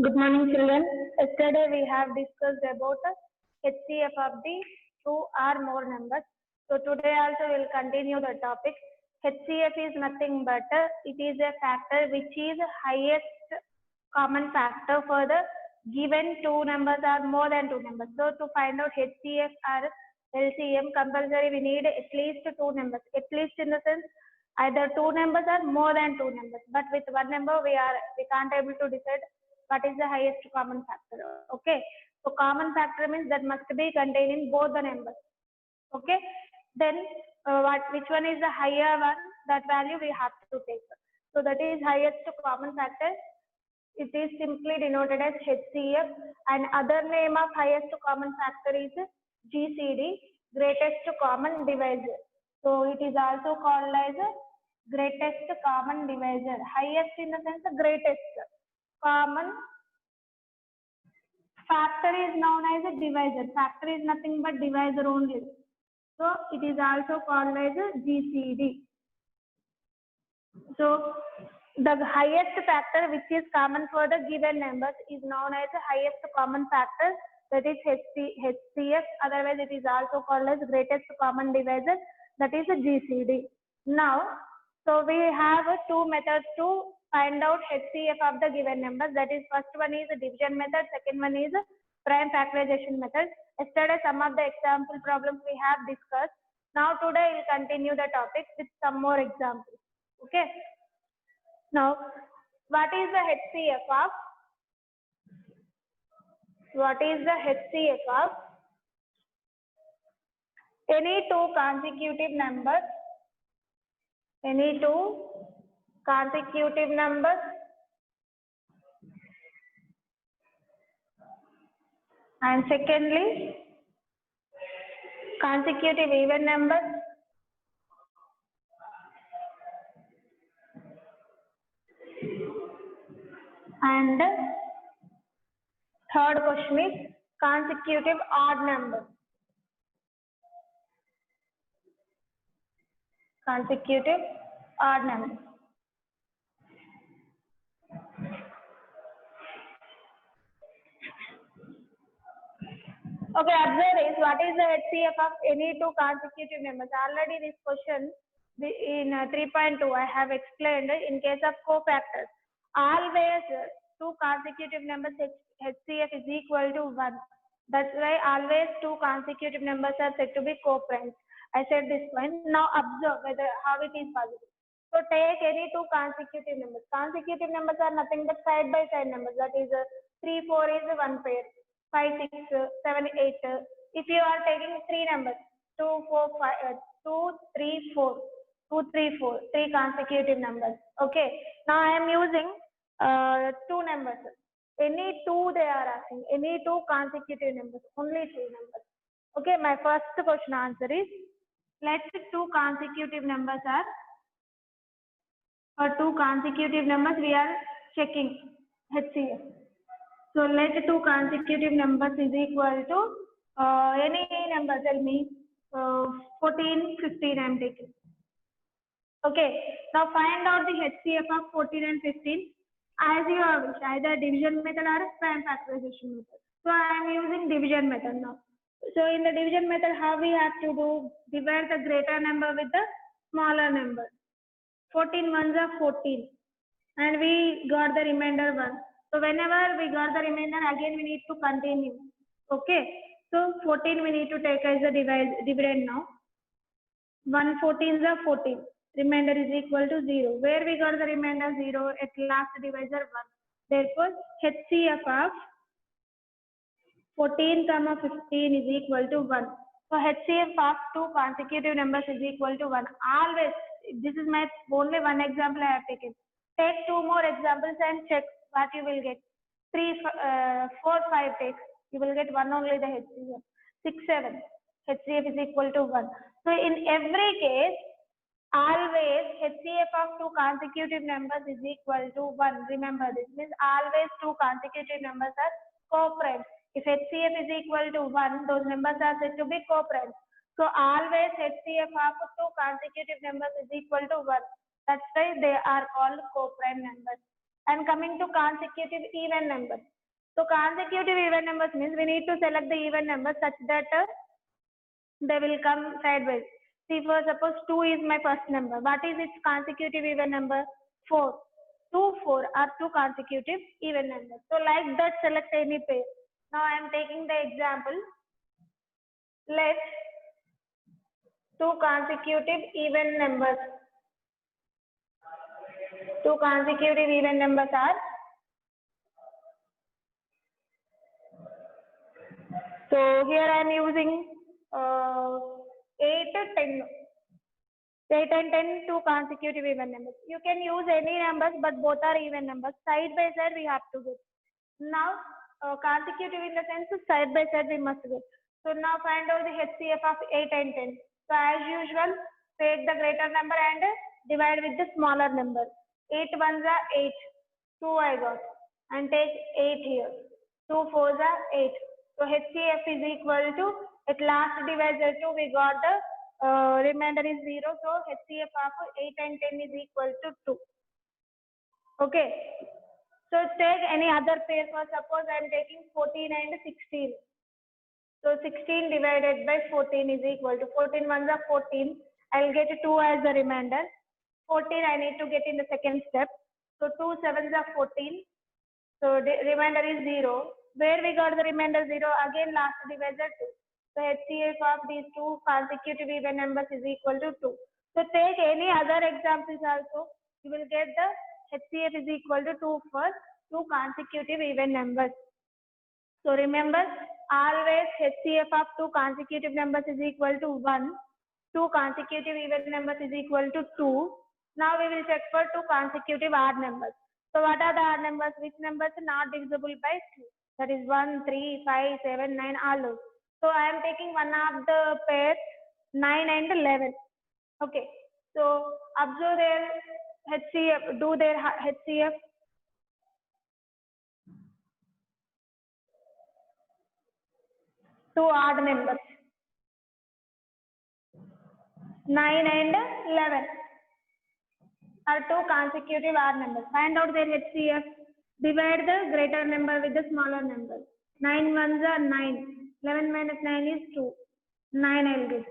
Good morning, children. Yesterday we have discussed about HCF of the two or more numbers. So today also we will continue the topic. HCF is nothing but it is a factor which is highest common factor for the given two numbers or more than two numbers. So to find out HCF or LCM, compulsory we need at least two numbers. At least in the sense either two numbers or more than two numbers. But with one number we can't able to decide what is the highest common factor. Okay, so common factor means that must be contained in both the numbers. Okay, then which one is the higher one, that value we have to take. So that is highest common factor. It is simply denoted as HCF, and other name of highest common factor is GCD, greatest common divisor. So it is also called as greatest common divisor. Highest in the sense the greatest. Common factor is known as a divisor. Factor is nothing but divisor only. So it is also called as a GCD. So the highest factor which is common for the given numbers is known as the highest common factor, that is HCF. Otherwise it is also called as greatest common divisor, that is a GCD. Now, so we have two methods to find out HCF of the given numbers. That is, first one is the division method, second one is prime factorization method. Yesterday some of the example problems we have discussed. Now today we'll continue the topic with some more examples. Okay. Now, what is the HCF of? What is the HCF of any two consecutive numbers? Any two consecutive numbers and secondly consecutive even numbers and third question is consecutive odd numbers. Consecutive odd numbers. Okay, observe is what is the HCF of any two consecutive numbers. Already this question in 3.2 I have explained. In case of cofactors, always two consecutive numbers HCF is equal to 1. That's why always two consecutive numbers are said to be co-primes. I said this point. Now observe whether how it is possible. So take any two consecutive numbers. Consecutive numbers are nothing but side by side numbers. That is 3, 4 is one pair. 5, 6, 7, 8. If you are taking three numbers, 2, 4, 5, 2, 3, 4, 2, 3, 4, three consecutive numbers. Okay. Now I am using two numbers. Any two they are asking. Any two consecutive numbers. Only two numbers. Okay. My first question answer is, let two consecutive numbers are, for two consecutive numbers we are checking HCF. So let two consecutive numbers is equal to any number, tell me, 14, 15 I am taking. Okay, now find out the HCF of 14 and 15 as you wish, either division method or prime factorization method. So I am using division method now. So in the division method, how we have to do? Divide the greater number with the smaller number. 14 ones are 14 and we got the remainder 1. So whenever we got the remainder, again we need to continue. Okay. So 14 we need to take as a dividend now. 1 14s are 14. Remainder is equal to 0. Where we got the remainder 0? At last divisor 1. Therefore, HCF of 14, 15 is equal to 1. So HCF of two consecutive numbers is equal to 1. Always, this is my only one example I have taken. Take two more examples and check what you will get. 3, 4, 5 takes. You will get 1 only the HCF. 6, 7. HCF is equal to 1. So in every case, always HCF of two consecutive numbers is equal to 1. Remember this means always two consecutive numbers are co-prime. If HCF is equal to 1, those numbers are said to be co-prime. So always HCF of two consecutive numbers is equal to 1. That's why they are called co-prime numbers. And coming to consecutive even numbers. So consecutive even numbers means we need to select the even numbers such that they will come sideways. See, for suppose 2 is my first number. What is its consecutive even number? 4. 2, 4 are two consecutive even numbers. So like that, select any pair. Now I am taking the example. Let two consecutive even numbers. Two consecutive even numbers are. So here I am using 8, 10. 8 and 10, two consecutive even numbers. You can use any numbers, but both are even numbers. Side by side, we have to get. Now, consecutive in the sense side by side we must get. So now find out the HCF of 8 and 10. So as usual, take the greater number and divide with the smaller number. 8 ones are 8. 2 I got. And take 8 here. 2 fours are 8. So HCF is equal to, at last divisor 2, we got the remainder is 0. So HCF of 8 and 10 is equal to 2. Okay. So take any other pair. For suppose I am taking 14 and 16. So 16 divided by 14 is equal to 14 ones are 14. I will get 2 as the remainder. 14 I need to get in the second step. So 2 sevens are 14. So the remainder is 0. Where we got the remainder 0? Again last divisor 2. So HCF of these two consecutive even numbers is equal to 2. So take any other examples also. You will get the HCF is equal to 2 for two consecutive even numbers. So remember, always HCF of two consecutive numbers is equal to 1. Two consecutive even numbers is equal to 2. Now we will check for two consecutive odd numbers. So what are the odd numbers? Which numbers are not divisible by 2? That is 1, 3, 5, 7, 9, all those. So I am taking one of the pairs 9 and 11. Okay. So observe their HCF, do their HCF. Two odd numbers. 9 and 11 are two consecutive odd numbers. Find out their HCF. Divide the greater number with the smaller number. 9 ones are 9. 11 minus 9 is 2. 9 I will get.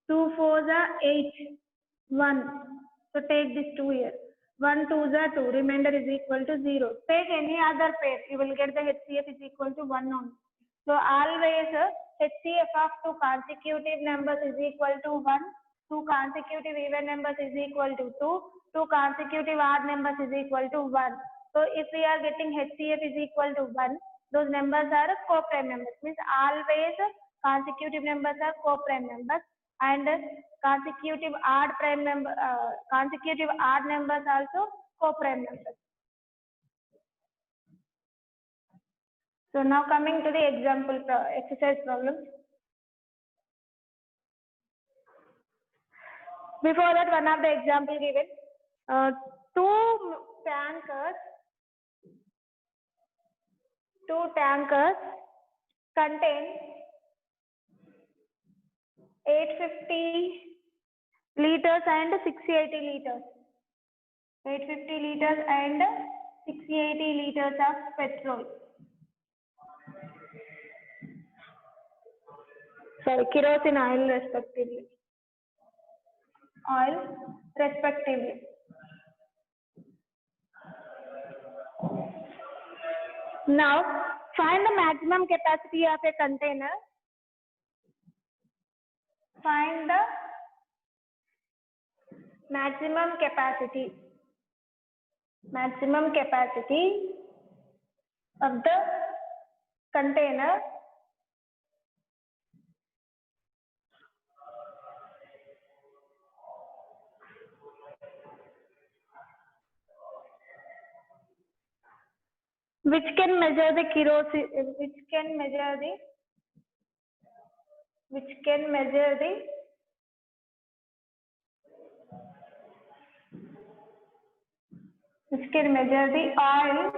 2 fours are 8. 1. So take this 2 here. 1 twos are 2. Remainder is equal to 0. Take any other pair. You will get the HCF is equal to 1 only. So always HCF of two consecutive numbers is equal to 1. Two consecutive even numbers is equal to 2. Two consecutive odd numbers is equal to 1. So if we are getting HCF is equal to 1, those numbers are co-prime numbers. Means always consecutive numbers are co-prime numbers, and consecutive odd prime number, consecutive odd numbers also co-prime numbers. So now coming to the example exercise problems. Before that, one of the example given, two tankers contain 850 liters and 680 liters. 850 liters and 680 liters of petrol. Sorry, kerosene oil respectively. Now, find the maximum capacity of a container. Find the maximum capacity of the container which can measure the kerosene, which can measure the which can measure the oil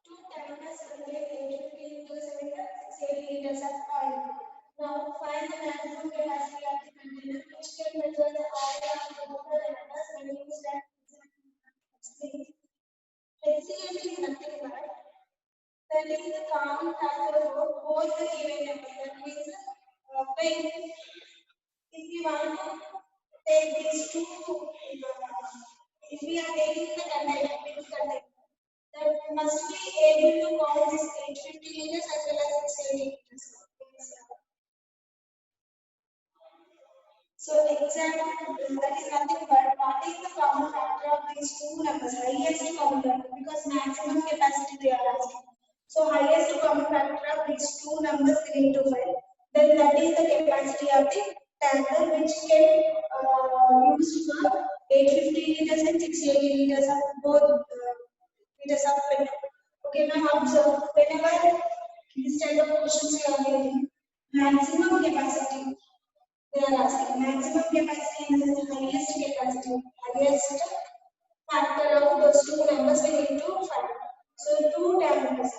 two tankers contain 850 to 760 liters of oil. Now find the maximum capacity of the container which can measure the oil of the motor tankers when used at HCl is nothing but that is the common factor for both the given numbers. That means when if you want to take these two, if we are taking the container, big container, that must be able to count this 850 liters as well as 680 liters. So exactly that is nothing but what is the common factor of these two numbers, highest common factor, because maximum capacity they are asking. So highest common factor of these two numbers we need to find. Then that is the capacity of the tanker which can use for 850 liters and 680 liters of both liters of petrol. Okay, now observe whenever this type of questions you are getting, maximum capacity. They are asking maximum capacity and the highest capacity, highest factor of those two numbers we need to find. So two tankers.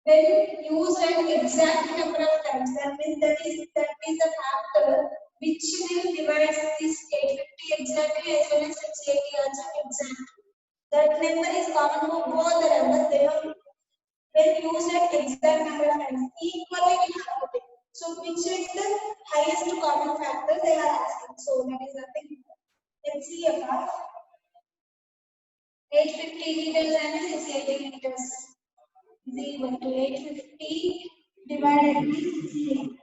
When used an exact number of times, that means that is the factor which will divide this 850 exactly as well as 680 also exactly. That number is common for both the numbers. They have when used at exact number of times equally we have to take. So which is the highest common factor they are asking. So that is nothing. HCFR 850 liters and 680 liters is equal to 850 divided by 680.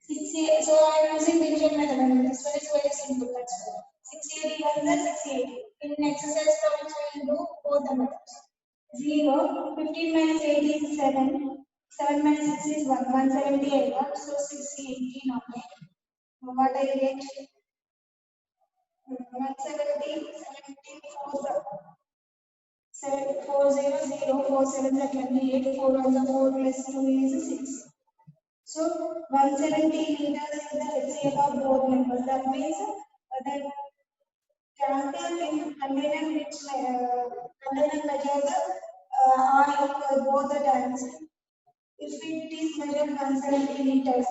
680. So I am using division method. This one is very simple. That's all. 680 1 680. In exercise problems we will do both the methods. 0, 15 minus 8 is 7, 7 minus 6 is 1, 170 I got, so 680 now. What I get? 170, 740, 4 7 are 28, 4 on the 4 plus 2 is 6. So 170 liters is the HCl of both numbers. That means that tanker in container which container measure the oil for both the tanks. If it is measured 170 liters,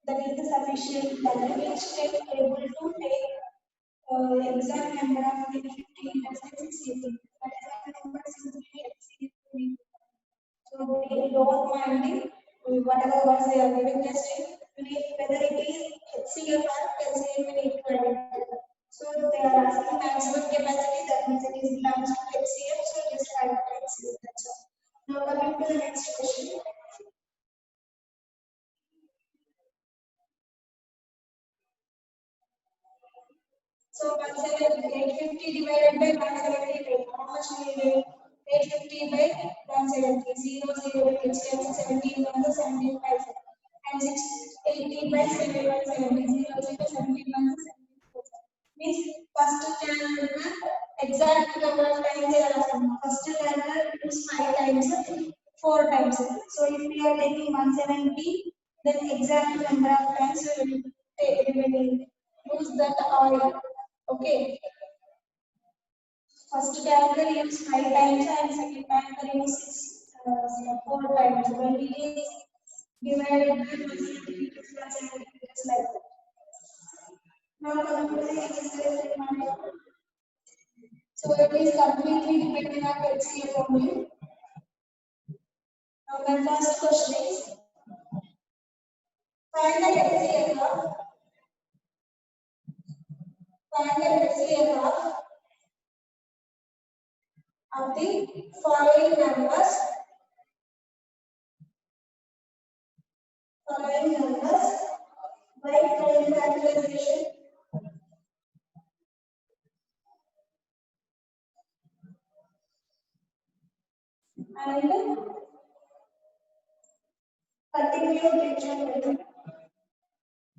that is the sufficient tank which can able to take exact number of 50 liters and 60. That is why the number simply exceeds. So they don't mind whatever was they are giving just whether it is HCF or LCF we need to identify. So they are asking maximum capacity, that means it is belongs to HCF, so just write HCF. That's all. Now coming to the next question. So 850 divided by 170, how much we need? 850 by 170, 0, 0, which tells 17 on the 17 by 7. And 680 by 7, 0, 0, 17 on the 17. Means first tanker exact number of times they are asking. First tanker use 5 times, 4 times. So if we are taking 170, then exact number of times we will use that oil. Okay. First tanker use 5 times and second tanker use 4 times. When it is divided by 170, it is like that. Now coming to the exercise reminder. So it is completely depending on HCF only. Now my first question is find the HCF. Find the HCF of the following numbers. By time factorization. and continued division method.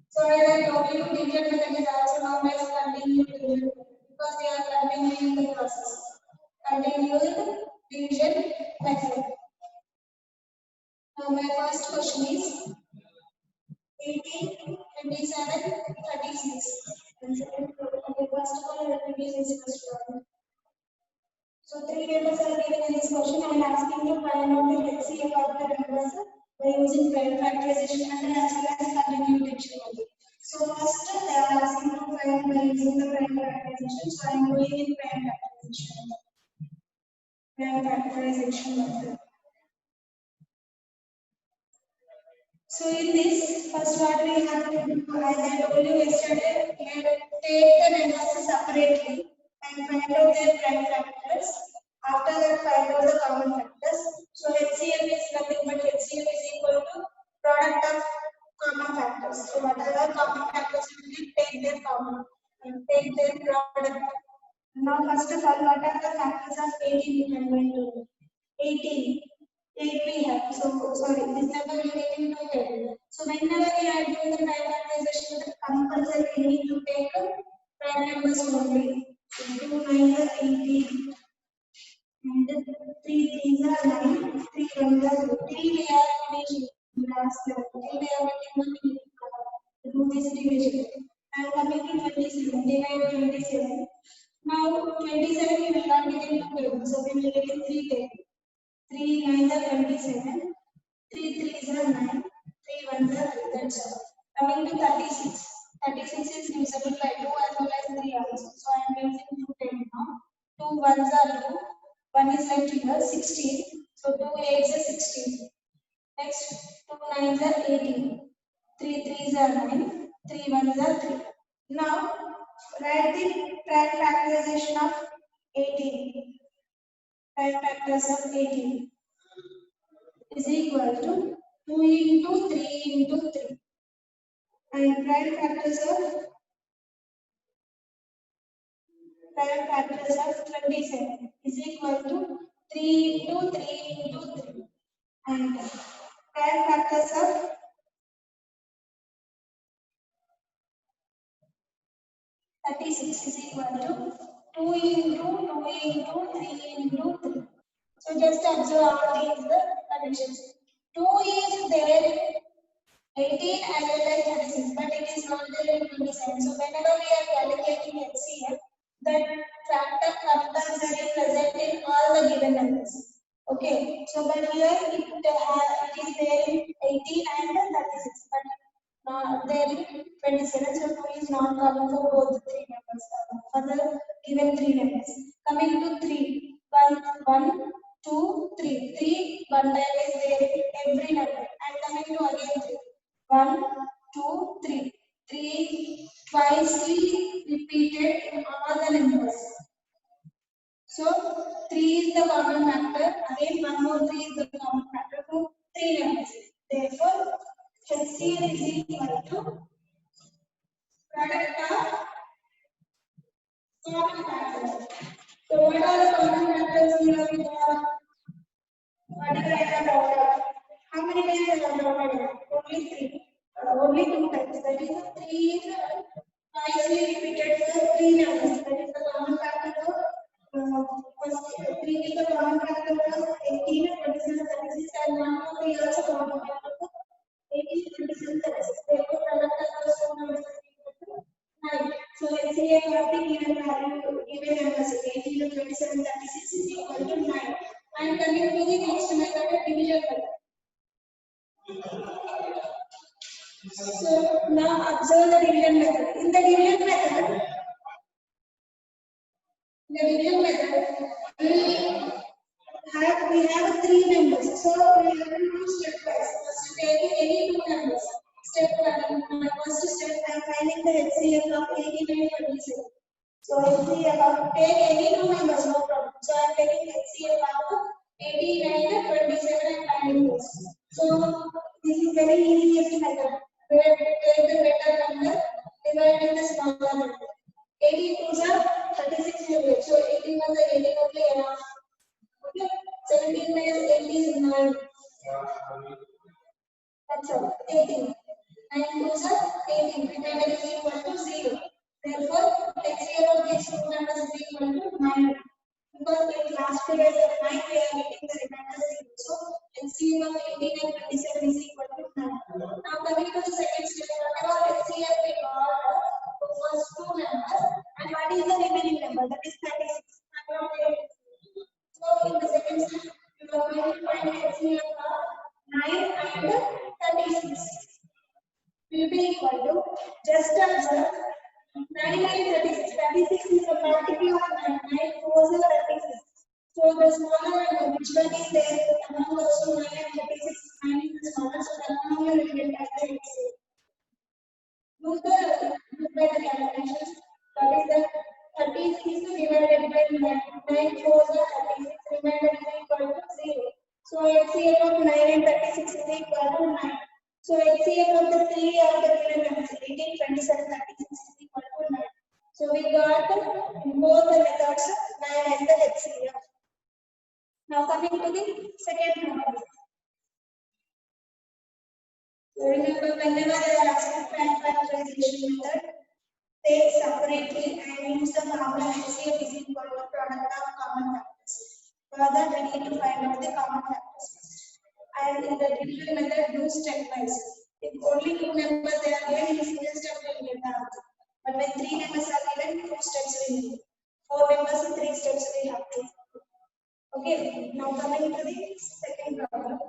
So as I told you, division method is also known as continued division because they are continuing the process. Continued division method. Now my first question is 18, 27, 36. Okay, first of all, let me use this first one. So three numbers are given in this question. I am asking to find out the HCF of the numbers by using prime factorization method as well as continued division method. So first they are asking to find by using the prime factorization. So I am going in prime factorization method. Prime factorization method. So in this, first what we have to do, as I told you yesterday, we have to take the numbers separately and find out their prime factors. After that, find out the common factors. So HCF is nothing but HCF is equal to product of common factors. So what are the common factors? We take their common and take their product. Now first of all, what are the factors of 18? I'm going to 18. 8 we have. So sorry, this number we take into 8. So whenever we are doing the prime factorization, compulsory we need to take prime numbers only. So 2 9 are 18 and 3 3s are 9, 3 1s are 2. 3 we are finishing last level. 3 we are making to do this division. And coming to 27, divide 27. Now 27 we will not get into table. So we will get in 3 tables. 3 9s are 27, 3 3s are 9, 3 1s are 2. That's all. Coming to 36. 36 is divisible by 2 as well as 3 also. So I am using 2 tables now. 2 1s are 2. 1 is left here 16. So 2 8s are 16. Next 2 9s are 18. 3 3s are 9. 3 1s are 3. Now write the prime factorization of 18. Prime factors of 18 is equal to 2 into 3 into 3. And prime factors of 27 is equal to 3 into 3 into 3. And prime factors of 36 is equal to 2 into 2 into 3 into 3. So just observe all these conditions. 2 is there in 18 as well as 36, but it is not there in 27. So whenever we are calculating HCF, that factor compulsory present in all the given numbers. Okay, so but here it is there in 18 and 36, but there in 27. So 2 is not common for both the three numbers. For the given three numbers, coming to 3, 1 2 3, 3 1 time is there in every number, and coming to again 3. 1, 2, 3. 3 twice repeated in all the numbers. So 3 is the common factor. Again, one more 3 is the common factor for 3 numbers. Therefore, HCF is equal to product of common factors. So what are the common factors here we have? What is the order? How many times I have ordered? Only 3. Only 2 times. That is 3 is twice repeated for 3 numbers. That is the common factor of 3 is the common factor of 18, 27, 36, and 1 more 3 also common factor of 18, 27, 36. Therefore, product of those 2 numbers is equal to 9. So HCF of the given value, given numbers 18, 27, 36 is equal to 9. And coming to the next method, division method. So now observe the division method. In the division method, we have 3 numbers. So we have to do stepwise. First, take any 2 numbers. Step 1. First step, I am finding the HCF of 18 and 27. So HCF of take any 2 numbers, no problem. So I am taking HCF of 18 and 27 and finding this. So this is very easiest method. Where we take the better number, dividing the smaller number. 18 2s are 36 units. So 18 was the 18 only enough. Okay. 7 17 minus 8 is 9. That's all. 18. 9 2s are 18. Remainder is equal to 0. Therefore, HCF of these two numbers is equal to 9. Because in last period of 9, we are getting the remainder 0. So, HCF of 18 and 27 is equal to 9. Now, coming to the second step, whatever HCF we got for first two numbers, and what is the remaining number? That is 36. So, in the second step, we are going to find HCF of 9 and 36 will be equal to, just observe, 9 and 36. 36 is a multiple of 9. 9 4s are 36. So the smaller number, which one is there among those two, 9 and 36, 9 is the smaller, so that one only will get as the HCF. Look by the calculations. That is the 36 divided by 9. 9 4s are 36. Remainder is equal to 0. So HCF of 9 and 36 is equal to 9. So HCF of the 3 of the given numbers 18, 27, 36 is equal to 9. So we got in both the methods 9 and the HCF. Now coming to the second problem. So remember, whenever they are asking prime factorization method, take separately and use the formula HCF is equal to product of common factors. Further, we need to find out the common factors first. And in the division method, do stepwise. If only two numbers they are given, in a single step we will get the answer. But when three numbers are given, 2 steps we need. 4 numbers, 3 steps we have to. Okay, now coming to the second problem.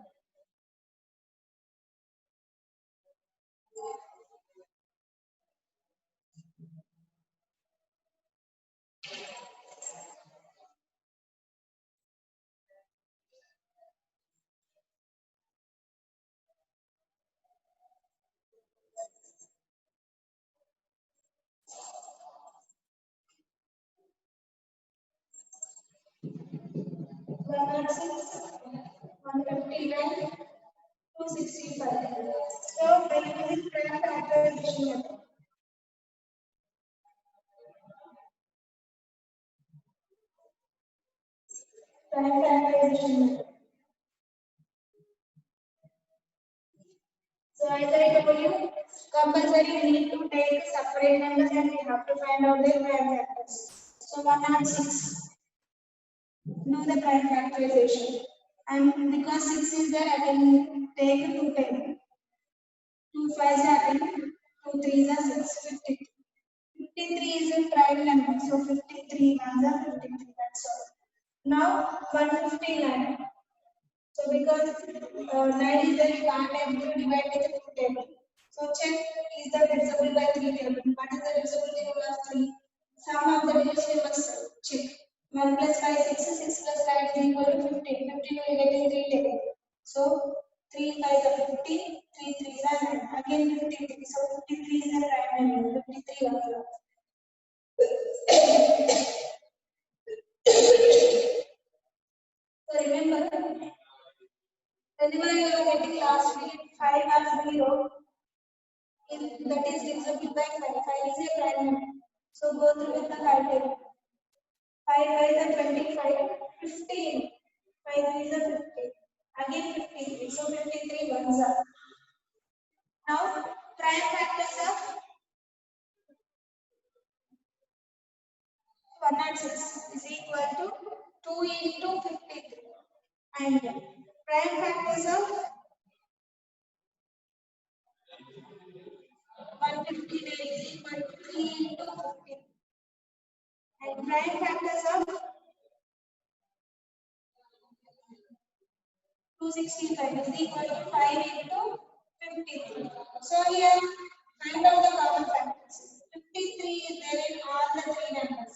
One 159, 265. So when it is prime factorization method. Prime factorization method. So as I told you, compulsory we need to take separate numbers and we have to find out their prime factors. So 106. Know the prime factorization. And because 6 is there, I can take 210. 2 5s are 10, 2 3s are 6, 53. 53 is a prime number, so 53 ones are 53, that's all. Now 159. So because 9 is there, you can't able to divide with the 2 table. So check is the divisible by 3 table. What is the divisibility rule of 3? Sum of the division you must check. 1 plus 5 6, 6 plus 5 is equal to 15. 15 will get in 3 table. So 3 5 are 50, 3 3 are 9. Again 53. So 53 is the prime number. 53 also. So remember, whenever you are getting last digit 5 or 0, that is divisible by 5. 5 is a prime number. So go through with the 5 table. 5 5 is 25, 15. 5 is 50. Again 53. So 53 ones are. Now prime factors of 106 is equal to 2 into 53. And prime factors of 159 is equal to 3 into 15. And prime factors of 265 is equal to 5 into 53. So here, find out the common factors. 53 is there in all the 3 numbers.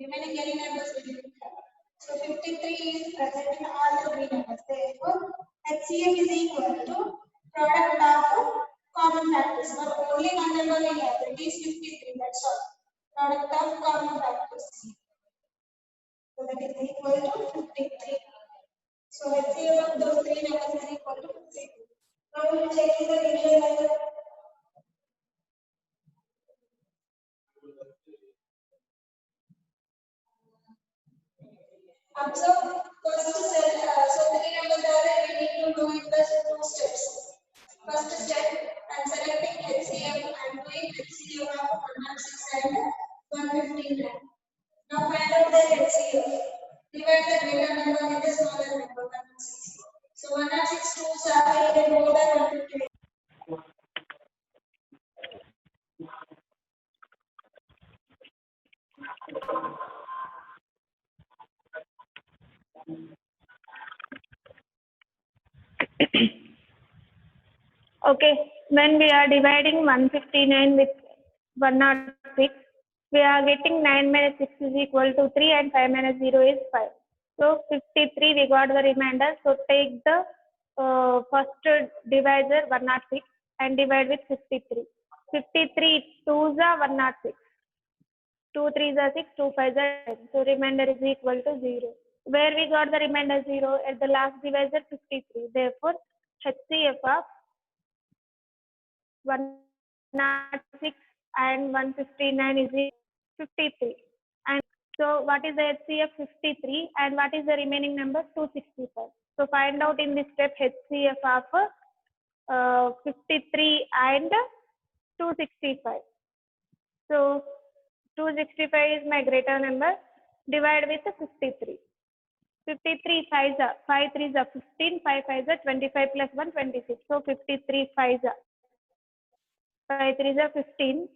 Remaining any numbers we didn't have. So 53 is present in all the 3 numbers. Therefore, HCF is equal to product of common factors. But only one number we have, that is 53. That's all. Product of common factors. So that is equal to 53. So HCF of those 3 numbers is equal to 53. Now we will check the division method. Observe first HCF. Divide the greater number with the smaller number 106. So 106 2s are 8 and more than 150. Okay, when we are dividing 159 with 106, we are getting 9 minus 6 is equal to 3 and 5 minus 0 is 5. So 53 we got the remainder. So take the first divisor 106 and divide with 53. 53 2s are 106. 2 3s are 6, 2 5s are 10. So remainder is equal to 0. Where we got the remainder 0? At the last divisor 53. Therefore, HCF of 106 and 159 is equal to 53. And so what is the HCF? 53 and what is the remaining number? 265. So find out in this step HCF of 53 and 265. So 265 is my greater number. Divide with 53. 53 5s are 5 3s are 15, 5 5s are 25 plus 1 26. So 53 5s are 5 3s are 15,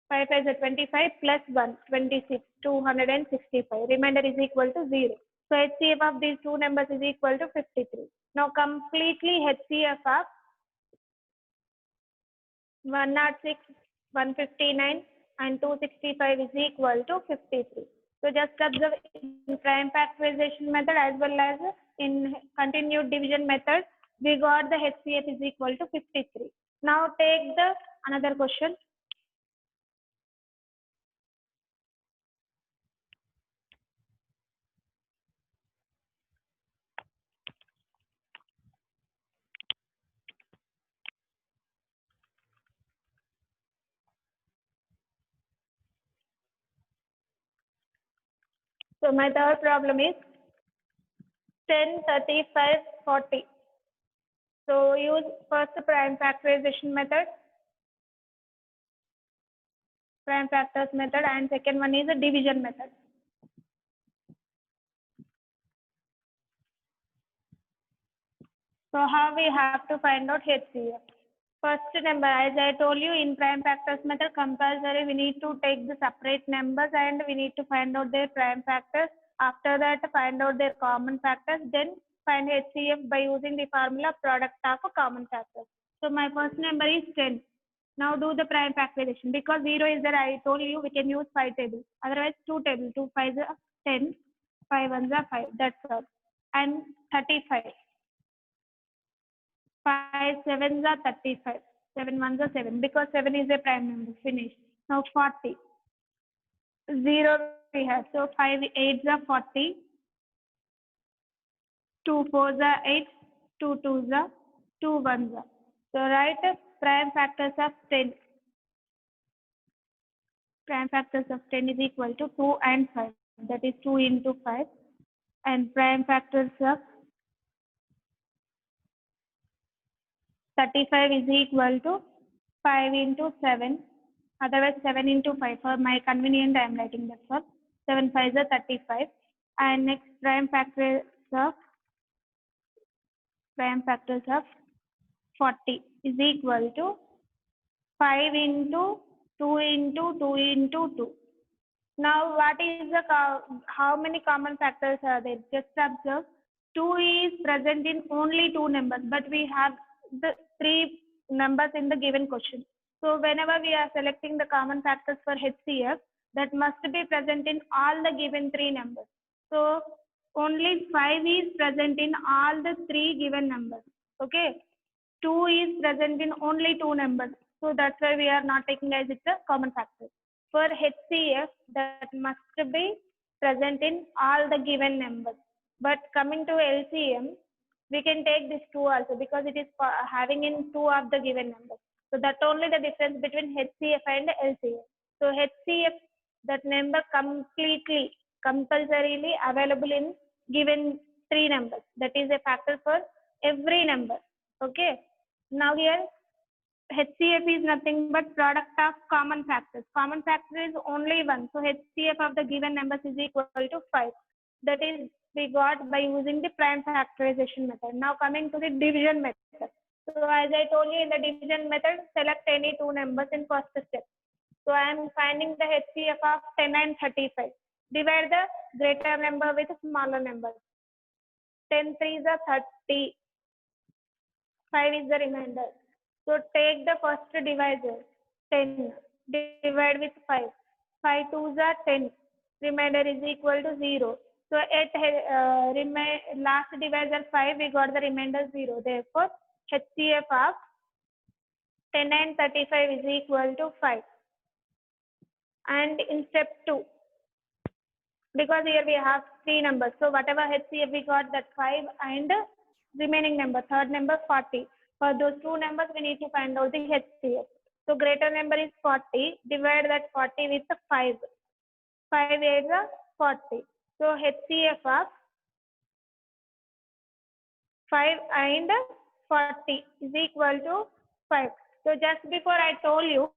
5 5s are 25 plus 1 26, 265. Remainder is equal to 0. So HCF of these two numbers is equal to 53. Now completely HCF of 106, 159 and 265 is equal to 53. So just observe in prime factorization method as well as in continued division method, we got the HCF is equal to 53. Now take the another question. So my third problem is 10, 35, 40. So use first prime factorization method, prime factors method, and second one is a division method. So how we have to find out HCF? First number, as I told you, in prime factors method compulsory, we need to take the separate numbers and we need to find out their prime factors. After that, find out their common factors. Then find HCF by using the formula product of a common factors. So my first number is 10. Now do the prime factorization. Because 0 is there, I told you we can use 5 tables. Otherwise 2 tables. 2 5s are 10, 5 1s are 5. That's all. And 35. 5 7s are 35. 7 1s are 7. Because 7 is a prime number. Finish. Now 40. 0 we have. So 5 8s are 40. 2 4s are 8. 2 2s are 2 1s are. So write prime factors of 10. Prime factors of 10 is equal to 2 and 5. That is 2 into 5. And prime factors of 35 is equal to 5 into 7. Otherwise 7 into 5. For my convenience, I am writing that for 7 5 is 35. And next prime factors of 40 is equal to 5 into 2 into 2 into 2. Now, what is the how many common factors are there? Just observe. 2 is present in only 2 numbers, but we have the 3 numbers in the given question. So, whenever we are selecting the common factors for HCF, that must be present in all the given 3 numbers. So, only 5 is present in all the 3 given numbers. Okay. 2 is present in only 2 numbers. So, that's why we are not taking as it's a common factor. For HCF, that must be present in all the given numbers. But coming to LCM, we can take this 2 also because it is having in 2 of the given numbers. So that only the difference between HCF and LCM. So HCF, that number completely, compulsorily available in given 3 numbers. That is a factor for every number. Okay. Now here HCF is nothing but product of common factors. Common factor is only 1. So HCF of the given numbers is equal to 5. That is we got by using the prime factorization method. Now coming to the division method. So as I told you in the division method, select any two numbers in first step. So I am finding the HCF of 10 and 35. Divide the greater number with smaller number. 10 3 is a 30. 5 is the remainder. So take the first divisor, 10, divide with 5. 5 2s are 10. Remainder is equal to 0. So at last divisor 5, we got the remainder 0. Therefore, HCF of 10 and 35 is equal to 5. And in step 2, because here we have 3 numbers. So whatever HCF we got, that 5 and remaining number, third number 40. For those two numbers, we need to find out the HCF. So greater number is 40. Divide that 40 with 5. 5 is 40. So HCF of 5 and 40 is equal to 5. So just before I told you,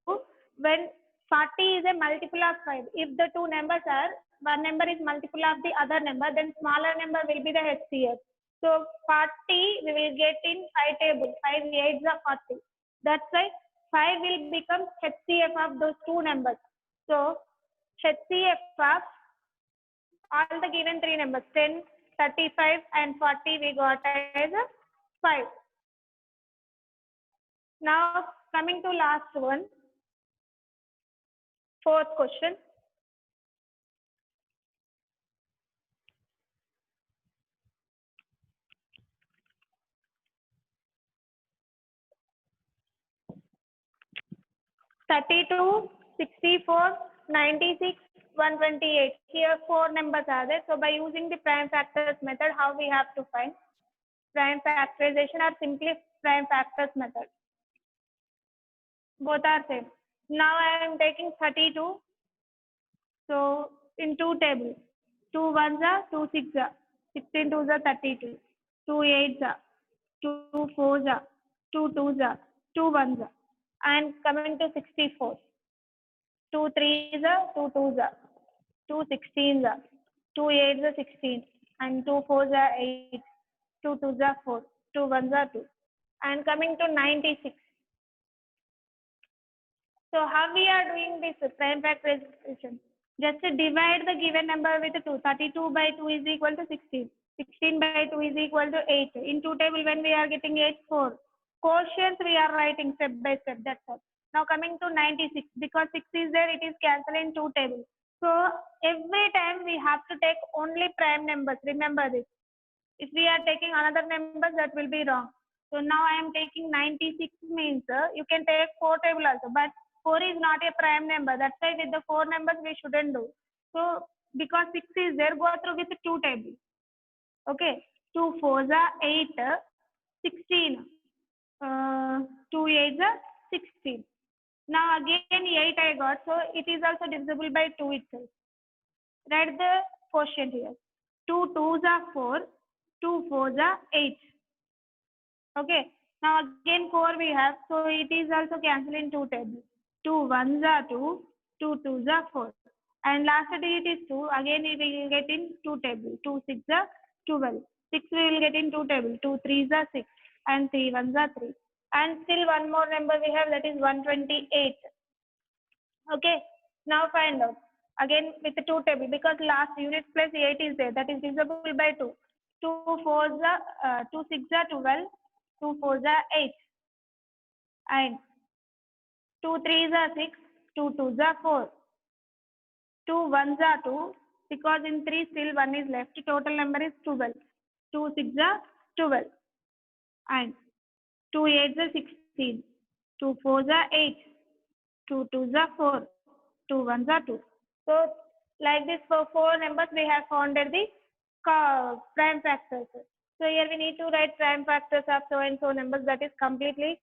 when 40 is a multiple of 5, if the two numbers are, one number is multiple of the other number, then smaller number will be the HCF. So 40 we will get in 5 table, 5 8s are 40. That's why 5 will become HCF of those two numbers. So HCF of all the given three numbers, 10, 35 and 40 we got as 5. Now coming to last one, fourth question. (32, 64, 96, 128). Here 4 numbers are there. So by using the prime factors method, how we have to find prime factorization or simply prime factors method? Both are same. Now I am taking 32. So in two tables, 2 1s are 2 6s are 16 2s are 32, 2 8s are 2 4s are 2 2s are 2 1s are, and coming to 64, 2 3s are 2 2s are 2 16s are 2 8s are 16, and 2 4s are 8, 2 2s are 4, 2 1s are 2, and coming to 96. So how we are doing this prime factorization? Just divide the given number with 2. 32 by 2 is equal to 16. 16 by 2 is equal to 8. In two table, when we are getting 8, 4. Quotients we are writing step by step. That's all. Now coming to 96. Because 6 is there, it is cancelled in two tables. So every time we have to take only prime numbers. Remember this. If we are taking another numbers, that will be wrong. So now I am taking 96 means you can take 4 table also. But 4 is not a prime number. That's why with the 4 numbers we shouldn't do. So because 6 is there, go through with 2 tables. Okay. 2 4s are 8, 16. 2 8s are 16. Now again 8 I got. So it is also divisible by 2 itself. Write the quotient here. 2 2s are 4. 2 4s are 8. Okay. Now again 4 we have. So it is also cancelled in two tables. 2 1s are 2. 2 2s are 4. And last digit is 2. Again we will get in two tables. 2 6 are 12. 6 we will get in two tables. 2 3s are 6. And 3 1s are 3. And still one more number we have, that is 128. Okay. Now find out. Again with the two table, because last unit plus 8 is there, that is divisible by 2. 2 4s are 2 6 are 12, 2 4s are 8, and 2 3s are 6, 2 2s are 4, 2 1s are 2, because in 3 still 1 is left, total number is 12, 2 6 are 12, and 2 8s are 16, 2 4s are 8, 2 2s are 4, 2 1s are 2. So like this, for 4 numbers we have founded the prime factors. So here we need to write prime factors of so and so numbers. That is completely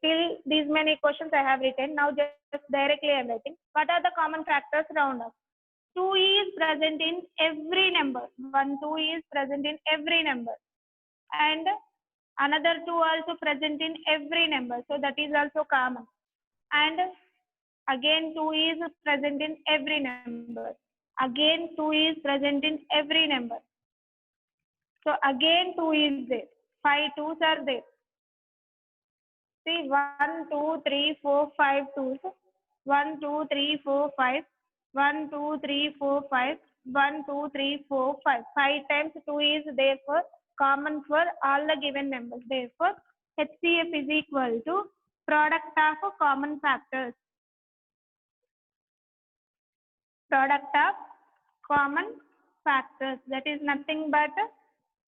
till these many questions I have written. Now just directly I am writing. What are the common factors round up? 2 is present in every number. 1 2 is present in every number. And Another 2 also present in every number, so that is also common. And again 2 is present in every number. Again 2 is present in every number. So again 2 is there. 5 2s are there. See 1 2 3 4 5 2s. 1 2 3 4 5. 1 2 3 4 5. 1 2 3 4 5. 5 times 2 is therefore common for all the given numbers. Therefore HCF is equal to product of common factors. Product of common factors, that is nothing but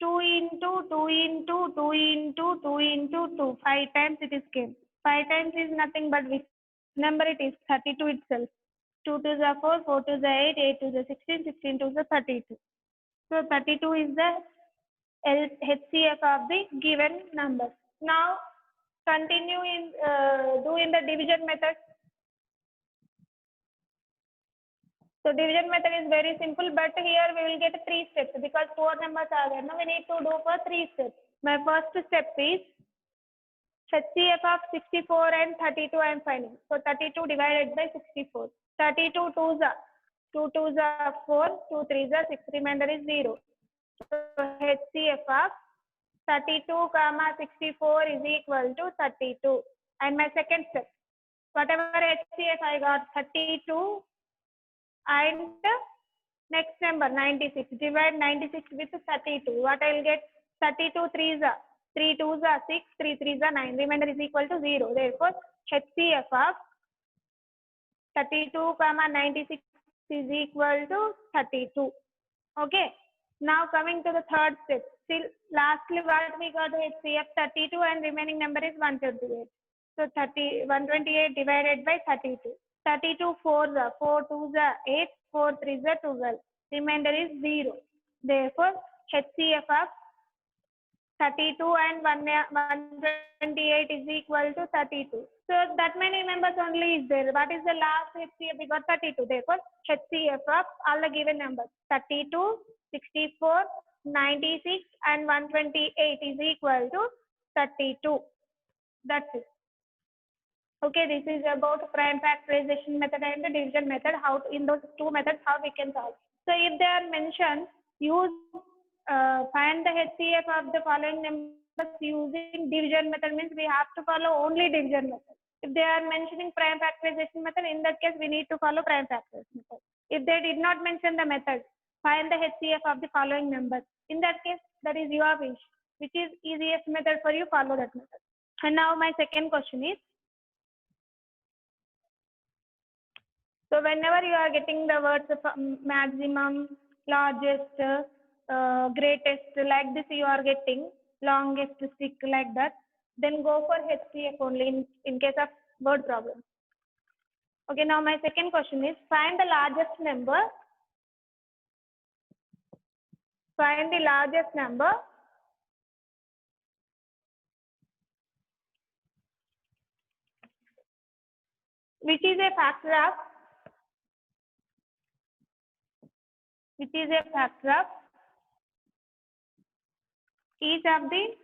2 into 2 into 2 into 2 into 2. 5 times it is came. 5 times is nothing but which number it is? 32 itself. 2 to the 4, 4 to the 8, 8 to the 16, 16 to the 32. So 32 is the HCF of the given number. Now continue in do in the division method. So division method is very simple, but here we will get 3 steps because 4 numbers are there. Now we need to do for 3 steps. My first step is HCF of 64 and 32 I am finding. So 32 divided by 64. 32 2s are 2 2s are 4, 2 3s are 6, remainder is 0. So HCF of 32 comma 64 is equal to 32. And my second step, whatever HCF I got 32 and next number 96, divide 96 with 32. What I will get? 32 3s are 3 2s are 6, 3 3s are 9, remainder is equal to 0. Therefore HCF of 32 comma 96 is equal to 32. Okay, now coming to the third step. Still lastly what we got? HCF 32 and remaining number is 128. So 128 divided by 32. 32 4s are 4 2s are 8, 4 3s are 12. Remainder is 0. Therefore HCF of 32 and 128 is equal to 32. So that many numbers only is there. What is the last HCF? We got 32. Therefore HCF of all the given numbers 32, 64, 96 and 128 is equal to 32. That's it. Okay, this is about prime factorization method and the division method. How to, in those two methods how we can solve. So if they are mentioned, use find the HCF of the following numbers using division method, means we have to follow only division method. If they are mentioning prime factorization method, in that case we need to follow prime factorization method. If they did not mention the method, find the HCF of the following numbers. In that case, that is your wish. Which is easiest method for you, follow that method. And now my second question is, so whenever you are getting the words of maximum, largest, greatest, like this you are getting, longest stick, like that, then go for HCF only in case of word problem. Okay, now my second question is, find the largest number. Find the largest number which is a factor of each of the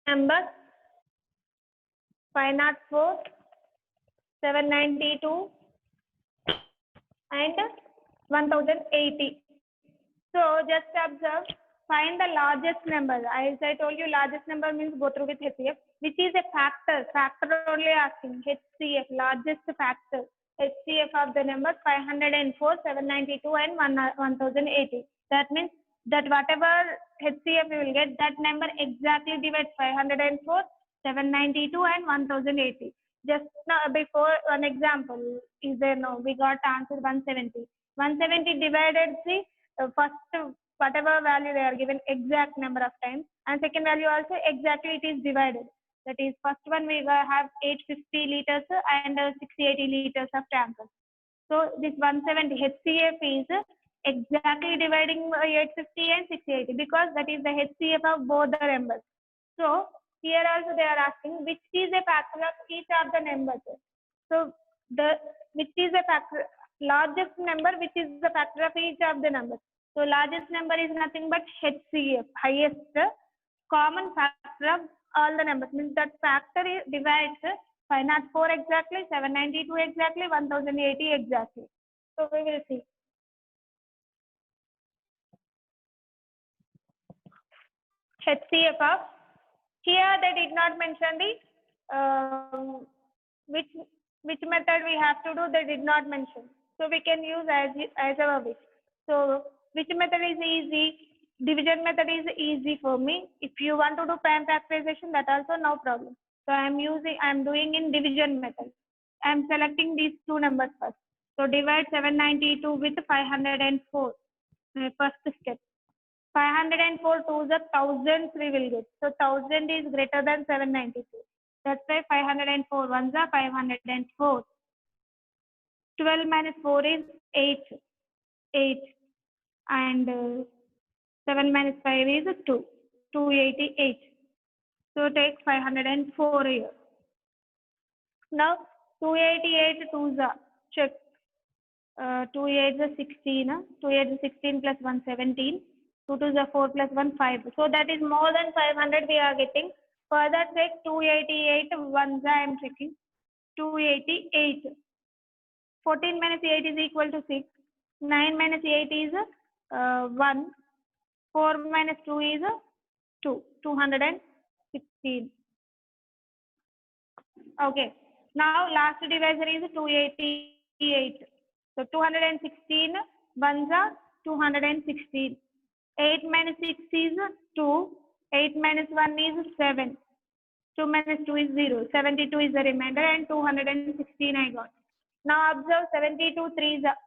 numbers 504, 792 and 1080. So just observe, find the largest number. As I told you, largest number means go through with HCF, which is a factor. Factor only asking HCF, largest factor. HCF of the numbers 504, 792 and 1080. That means that whatever HCF you will get, that number exactly divides 504, 792 and 1080. Just now before an example is there, no, we got answer 170. 170 divided the first whatever value they are given exact number of times, and second value also exactly it is divided. That is, first one we have 850 liters and 680 liters of tankers. So this 170 HCF is exactly dividing 850 and 680 because that is the HCF of both the numbers. So here also they are asking which is a factor of each of the numbers. So the which is a factor, largest number which is the factor of each of the numbers. So largest number is nothing but HCF, highest common factor of all the numbers. Means that factor divides 504 exactly, 792 exactly, 1080 exactly. So we will see. HCF of, here they did not mention the which method we have to do, they did not mention. So we can use as our wish. So which method is easy? Division method is easy for me. If you want to do prime factorization, that also no problem. So I am doing in division method. I am selecting these two numbers first. So divide 792 with 504. First step. 504 to the thousands we will get. So 1000 is greater than 792. That's why 504 ones are 504. 12 minus 4 is 8. 8. And 7 minus 5 is 2. 288. So take 504 here. Now 288 to the check. 2 8 is 16. 2 8 is 16 plus 1 17. 2 2 is 4 plus 1 5. So that is more than 500 we are getting. Further check 288 ones I am checking. 288. 14 minus 8 is equal to 6. 9 minus 8 is 1. 4 minus 2 is 2. 216. Okay. Now last divisor is 288. So 216 ones are 216. 8 minus 6 is 2. 8 minus 1 is 7. 2 minus 2 is 0. 72 is the remainder and 216 I got. Now observe 72 3s are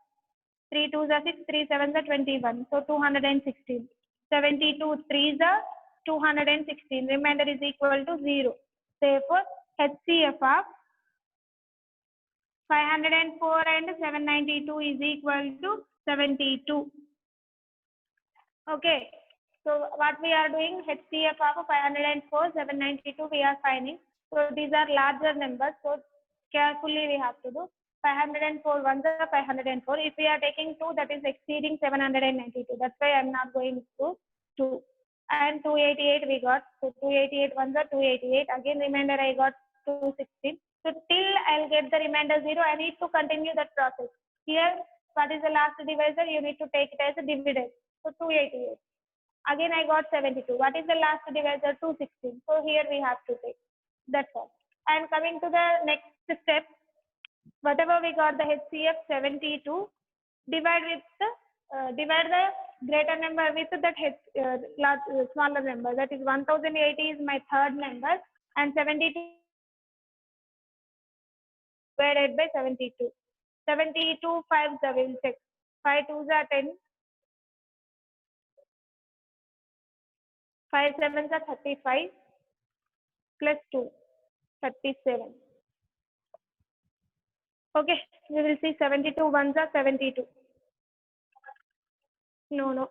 3 2s are 6, 3 7s are 21. So 216. 72 3s are 216. Remainder is equal to 0. Therefore, HCF of 504 and 792 is equal to 72. Okay. So what we are doing, HCF of 504, 792 we are finding. So these are larger numbers. So carefully we have to do. 504 ones are 504. If we are taking 2, that is exceeding 792. That's why I am not going to 2. And 288 we got. So 288 ones are 288. Again remainder I got 216. So till I'll get the remainder 0, I need to continue that process. Here, what is the last divisor? You need to take it as a dividend. So 288. Again I got 72. What is the last divisor? 216. So here we have to take. That's all. And coming to the next step, whatever we got the HCF 72, divide the greater number with that smaller number. That is 1080 is my third number and 72 divided by 72. 72 5s I will check. 5 2s are 10. 5 7s are 35 plus 2, 37. Okay, we will see 72 ones are 72. No.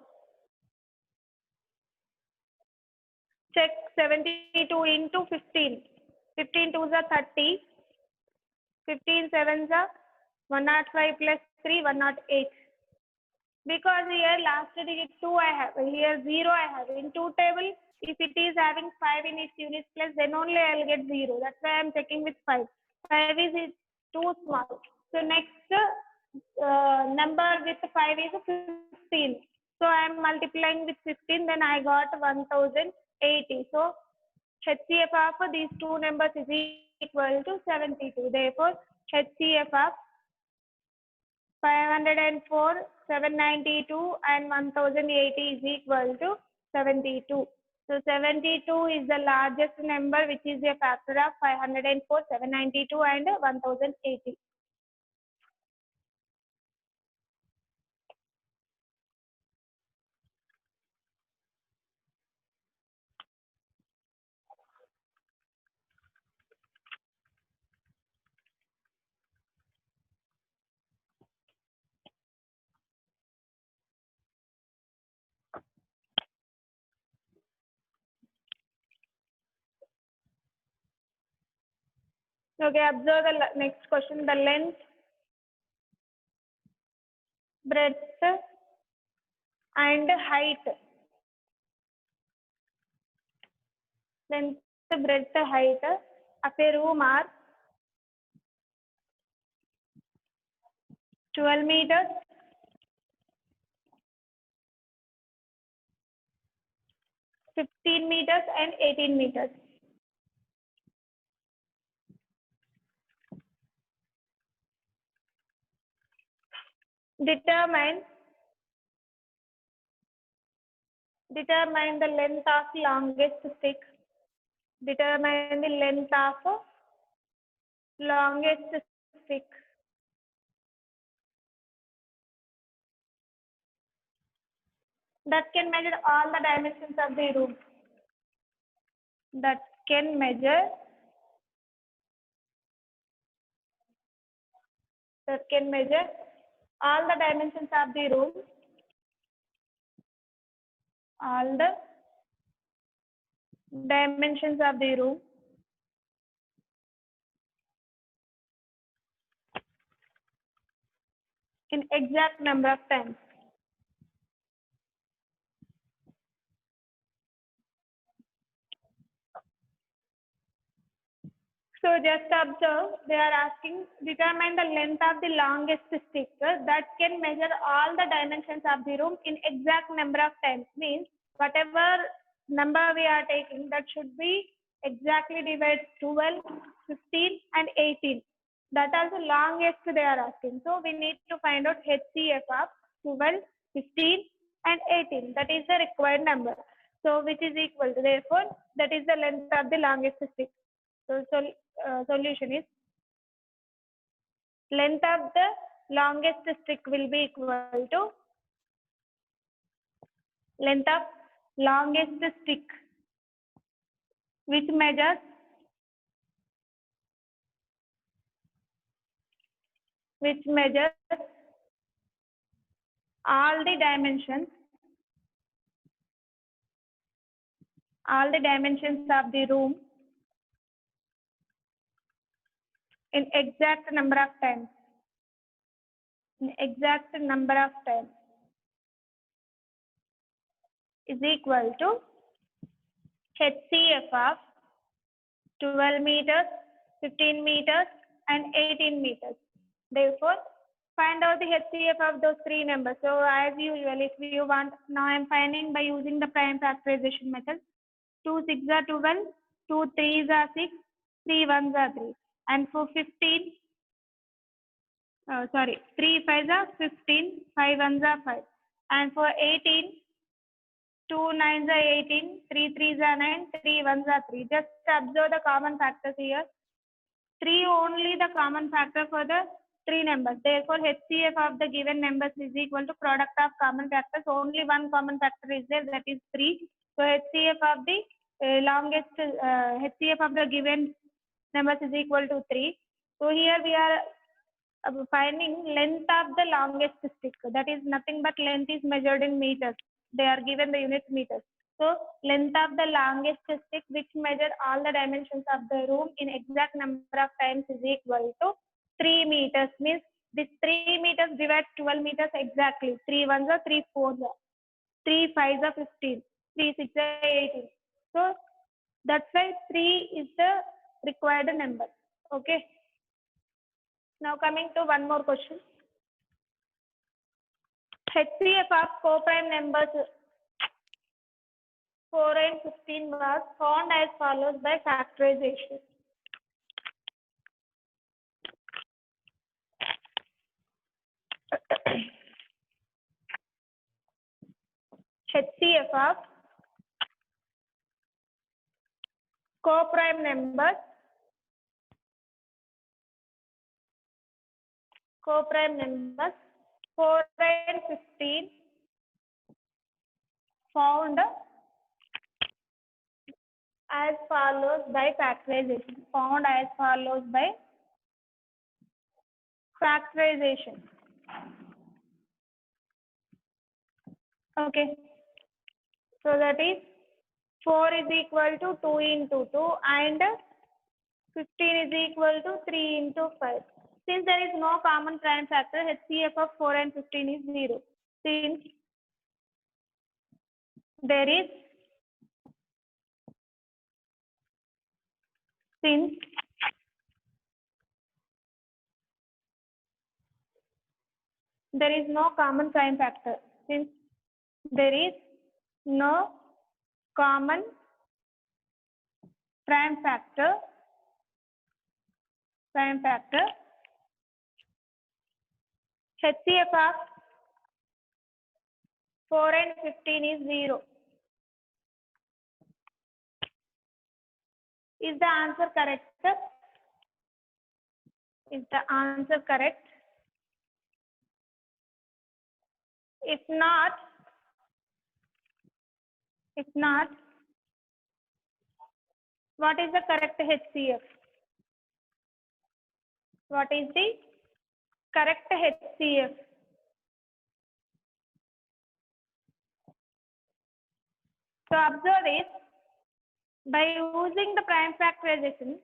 Check 72 into 15. 15 2s are 30. 15 7s are 105 plus 3, 108. Because here last digit 2 I have, here 0 I have. In 2 table, if it is having 5 in its units place, then only I will get 0. That's why I am checking with 5. 5 is too small. So next number with 5 is 15. So I am multiplying with 15, then I got 1080. So HCF of these two numbers is equal to 72. Therefore, HCF of 504, 792 and 1080 is equal to 72. So 72 is the largest number, which is a factor of 504, 792 and 1080. Okay, observe the next question. The length, breadth, and height. Length, breadth, height of a room are 12 meters, 15 meters and 18 meters. Determine the length of longest stick. Determine the length of longest stick. That can measure all the dimensions of the room. That can measure all the dimensions of the room. All the dimensions of the room in exact number of times. So just observe, they are asking, determine the length of the longest stick that can measure all the dimensions of the room in exact number of times. Means whatever number we are taking, that should be exactly divided 12, 15 and 18. That also longest they are asking. So we need to find out HCF of 12, 15 and 18. That is the required number. So which is equal to, therefore, that is the length of the longest stick. So solution is length of the longest stick will be equal to length of longest stick, which measures all the dimensions of the room in exact number of times. Is equal to HCF of 12 meters, 15 meters and 18 meters. Therefore, find out the HCF of those three numbers. So as usual, if you want, now I am finding by using the prime factorization method. 2 6 are 12, 2 3s are 6, 3 1s are 3. And for 15, 3 5s are 15, 5 1s are 5. And for 18, 2 9s are 18, 3 3s are 9, 3 1s are 3. Just observe the common factors here. 3 only the common factor for the three numbers. Therefore, HCF of the given numbers is equal to product of common factors. Only one common factor is there, that is 3. So HCF of the HCF of the given numbers is equal to 3. So here we are finding length of the longest stick. That is nothing but length is measured in meters. They are given the unit meters. So length of the longest stick, which measure all the dimensions of the room in exact number of times, is equal to 3 meters. Means this 3 meters divides 12 meters exactly. 3 1s are 3 4s are 3 5s are 15, 3 6 are 18. So that's why 3 is the required number. Okay. Now coming to one more question. HCF of co-prime numbers 4 and 15 was found as follows by factorization. HCF of co-prime numbers 4 and 15 found as follows by factorization. Okay. So that is 4 is equal to 2 into 2 and 15 is equal to 3 into 5. Since there is no common prime factor, HCF of 4 and 15 is 0. Since there is, since there is no common prime factor, since there is no common prime factor, HCF of 4 and 15 is 0. Is the answer correct? Is the answer correct? If not, what is the correct HCF? What is the correct HCF? So observe this, by using the prime factorization,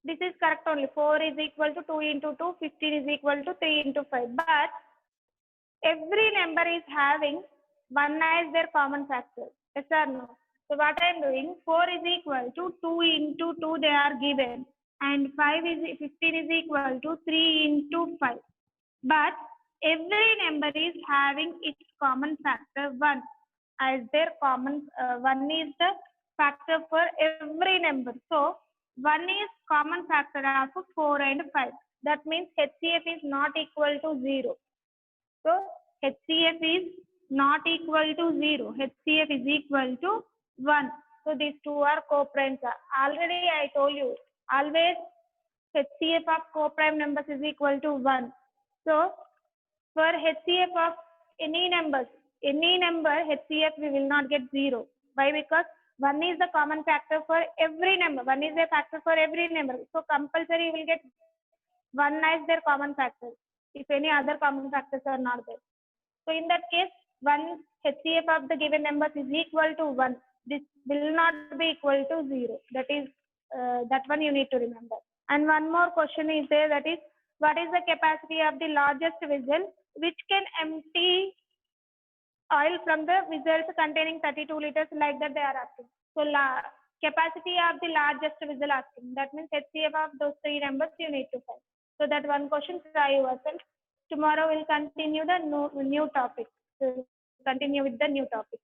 this is correct only. 4 is equal to 2 into 2, 15 is equal to 3 into 5. But every number is having 1 as their common factor. Yes or no? So what I am doing, 4 is equal to 2 into 2 they are given. And 15 is equal to 3 into 5. But every number is having its common factor 1 as their common, 1 is the factor for every number. So 1 is common factor of 4 and 5. That means HCF is not equal to 0. So HCF is not equal to 0. HCF is equal to 1. So these two are co-primes. Already I told you, always HCF of co-prime numbers is equal to 1. So for HCF of any number HCF we will not get 0. Why? Because 1 is the common factor for every number. 1 is a factor for every number. So compulsory you will get 1 as their common factor if any other common factors are not there. So in that case, 1 HCF of the given numbers is equal to 1. This will not be equal to 0. That is, that one you need to remember. And one more question is there, that is, what is the capacity of the largest vessel which can empty oil from the vessels containing 32 liters, like that they are asking. So capacity of the largest vessel asking. That means HCF of those three numbers you need to find. So that one question, try yourself. Tomorrow we'll continue the new topic. We'll continue with the new topic.